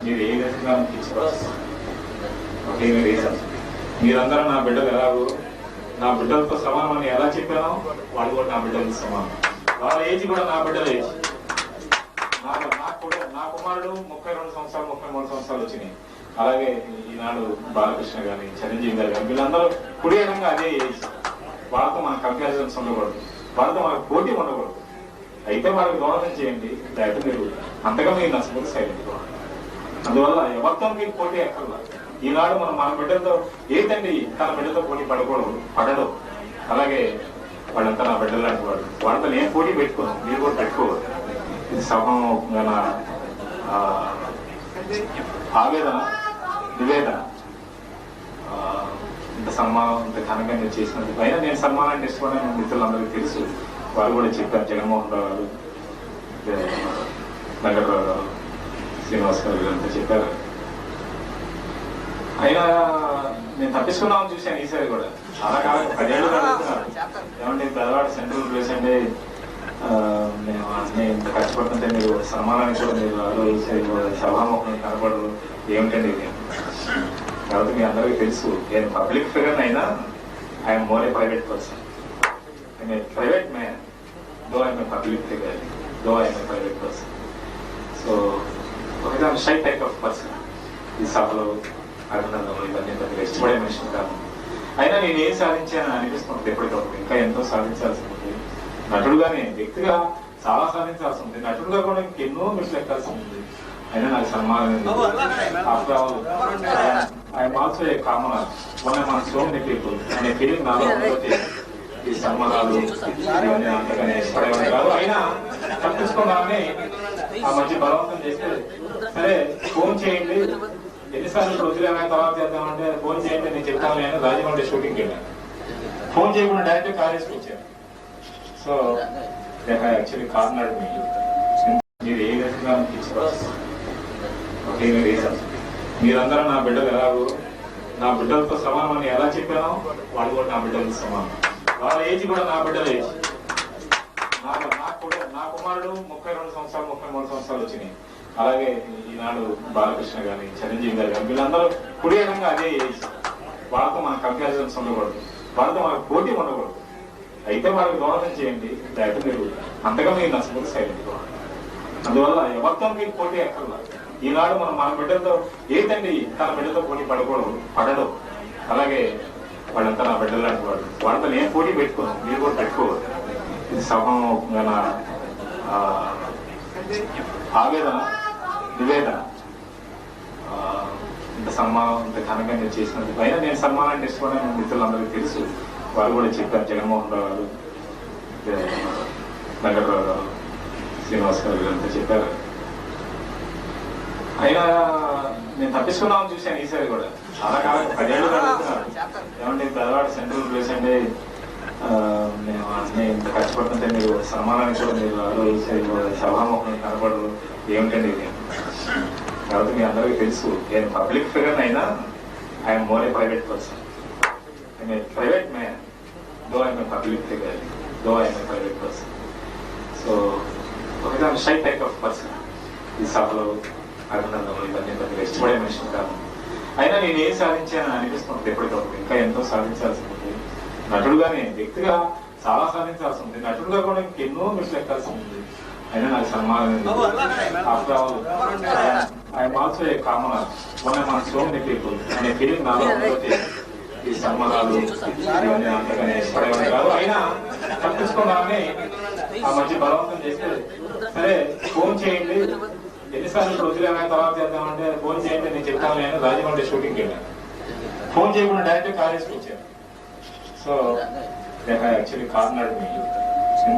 మీరు ఏ విధంగా ఇచ్చుకోవచ్చు. ఒకే రీజన్, మీరందరూ నా బిడ్డలు ఎలాగో నా బిడ్డలతో సమానం అని ఎలా చెప్పానో వాళ్ళు కూడా నా బిడ్డలతో సమానం. వాళ్ళ ఏజ్ కూడా నా బిడ్డల ఏజ్. నా కుమారుడు 32 సంవత్సరాలు 33 సంవత్సరాలు వచ్చినాయి. అలాగే ఈనాడు బాలకృష్ణ గాని చిరంజీవి గారు కానీ వీళ్ళందరూ కుడి విధంగా అదే ఏజ్. వాళ్ళతో మన కంపారిజన్స్ ఉండకూడదు, వాళ్ళతో మనకు పోటీ ఉండకూడదు. అయితే వాళ్ళకి దూరం చేయండి, లేకపోతే మీరు అంతగా మీరు నష్టపోతే సైలెంట్. అందువల్ల ఎవరితో మీకు పోటీ ఎక్కర్లా. ఈనాడు మనం మన బిడ్డలతో ఏంటండి తన బిడ్డతో పోటీ పడడు. అలాగే వాళ్ళంతా నా బిడ్డలు లాంటి వాడు, వాళ్ళతో నేను పోటీ పెట్టుకోను, మీరు కూడా పెట్టుకోవద్దు. ఇది సభంగా ఆవేదన నివేదన. ఇంత సన్మానం ఇంత ఘనంగా నేను చేసినందుకు అయినా నేను సన్మానాన్ని ఇష్టపడిన మిత్రులందరికీ తెలుసు. వారు కూడా చెప్పారు, జగన్మోహన్ రావు గారు, వెంకటరావు గారు, శ్రీనివాస్ గారు వీరంతా చెప్పారు. అయినా నేను తప్పించుకున్నామని చూశాను ఈసారి కూడా. చాలా కాలం 10 ఏళ్ళు అడుగుతున్నారు, ఏమంటే పెద్దవాడు సెంట్రల్ ప్లేస్ అంటే మేము అన్నీ ఇంత కష్టపడుతుంటే మీరు సన్మానానికి కూడా మీరు ఆలోచించే సభాముఖం కనపడరు ఏమిటండి ఇది. కాబట్టి మీ అందరికీ తెలుసు, నేను పబ్లిక్ ఫిగర్ అయినా I'm more A private person. I'm a private man though I'm a public figure, though I'm a private person. So ఒక షై టైప్ ఆఫ్ పర్సన్. ఈ సభలో అభినందనలు ఇవన్నీ పెద్దగా ఇష్టపడే మనిషిని కాదు. అయినా నేను ఏం సాధించానని అనిపిస్తుంది ఎప్పటికప్పుడు. ఇంకా ఎంతో సాధించాల్సి ఉంది. నటుడుగానే వ్యక్తిగా చాలా సాధించాల్సి ఉంది, నటుడుగా కూడా ఇంకెన్నో మిషన్ ఎక్కాల్సి ఉంది. అయినా నాకు సన్మానం ఐఎమ్ ఆల్సో ఏ కామనర్. మొన్న మన సో మెనీ పీపుల్ అనే ఫీలింగ్ నాలో ఈ సన్మానాలు అంతగానే ఇష్టపడేవాడు కాదు. అయినా తప్పించుకోవాలని ఆ మధ్య బలవంతం చేస్తే సరే ఫోన్ చేయండి, ఎన్నిసార్లు ఇప్పుడు వదిలేమా తర్వాత చేద్దామంటే ఫోన్ చేయండి నేను చెప్తాను. నేను రాజమండ్రి షూటింగ్కి వెళ్ళాను, ఫోన్ చేయకుండా డైరెక్ట్ కాల్ చేసుకొచ్చాను. సో యాక్చువల్లీ కార్నర్డ్ మీరు ఏ విధంగా ఇచ్చుకోవచ్చు. ఒకే రీజన్, మీరందరూ నా బిడ్డలు ఎలాగో నా బిడ్డలతో సమానం అని ఎలా చెప్పానో వాళ్ళు కూడా నా బిడ్డలతో సమానం. వాళ్ళ ఏజ్ కూడా నా బిడ్డల ఏజ్. నా కుమారుడు 32 సంవత్సరాలు 33 సంవత్సరాలు వచ్చినాయి. అలాగే ఈనాడు బాలకృష్ణ గాని చిరంజీవి గారు కానీ వీళ్ళందరూ కుడి విధంగా అదే ఏజ్. వాళ్ళతో మన కంపారిజన్స్ ఉండకూడదు, వాళ్ళతో మనకు పోటీ ఉండకూడదు. అయితే వాళ్ళకి దూరం చేయండి, లేకపోతే మీరు అంతగా మీరు నష్టపోతే సైలెంట్. అందువల్ల ఎవరితో మీకు పోటీ ఎక్కర్లా. ఈనాడు మనం మన బిడ్డలతో ఏంటండి తన బిడ్డతో పోటీ పడడు. అలాగే వాళ్ళంతా నా బిడ్డలు లాంటి వాడు, వాళ్ళతో నేను పోటీ పెట్టుకోను, మీరు కూడా పెట్టుకోవద్దు. ఇది సభంగా ఆవేదన నివేదన. ఇంత సన్మానం ఇంత ఘనంగా నేను చేసినందుకు అయినా నేను సన్మానాన్ని ఇష్టపడిన మిత్రులందరికీ తెలుసు. వారు కూడా చెప్పారు, జగన్మోహన్ రావు గారు, వెంకటరావు గారు, శ్రీనివాస్ గారు వీరంతా చెప్పారు. అయినా నేను తప్పించుకున్నామని చూశాను ఈసారి కూడా. చాలా కాలం 10 ఏళ్ళు అడుగుతున్నారు, ఏమంటే పెద్దవాడు సెంట్రల్ ప్లేస్ అంటే మేము అన్నీ ఇంత కష్టపడుతుంటే మీరు సన్మానానికి కూడా మీరు ఆలోచించే సభాముఖం కనపడరు ఏమిటండి ఇది. కాబట్టి మీ అందరికీ తెలుసు, నేను పబ్లిక్ ఫిగర్ అయినా I'm more A private person. I'm a private man though I'm a public figure, though I'm a private person. So ఒక షై టైప్ ఆఫ్ పర్సన్. ఈ సభలో అభినందనలు ఇవన్నీ పెద్దగా ఇష్టపడే మనిషిని కాదు. అయినా నేను ఏం సాధించానని అనిపిస్తుంది ఎప్పటికప్పుడు. ఇంకా ఎంతో సాధించాల్సి ఉంది. నటుడుగానే వ్యక్తిగా చాలా సాధించాల్సి ఉంది, నటుడుగా కూడా ఇంకెన్నో మిషన్ ఎక్కాల్సి ఉంది. అయినా నాకు సన్మానం ఐఎమ్ ఆల్సో ఏ కామనర్. మొన్న మన సో మెనీ పీపుల్ అనే ఫీలింగ్ నాలో ఈ సన్మానాలు ఇవన్నీ అంతగానే ఇష్టపడేవాడు కాదు. అయినా తప్పించుకోవాలని ఆ మధ్య బలవంతం చేస్తే సరే ఫోన్ చేయండి, ఎన్నిసార్లు ఇప్పుడు వదిలేమా తర్వాత చేద్దామంటే ఫోన్ చేయండి నేను చెప్తాను. నేను రాజమండ్రి షూటింగ్కి వెళ్ళాను, ఫోన్ చేయకుండా డైరెక్ట్ కాల్ చేసుకొచ్చాను. So actually cornered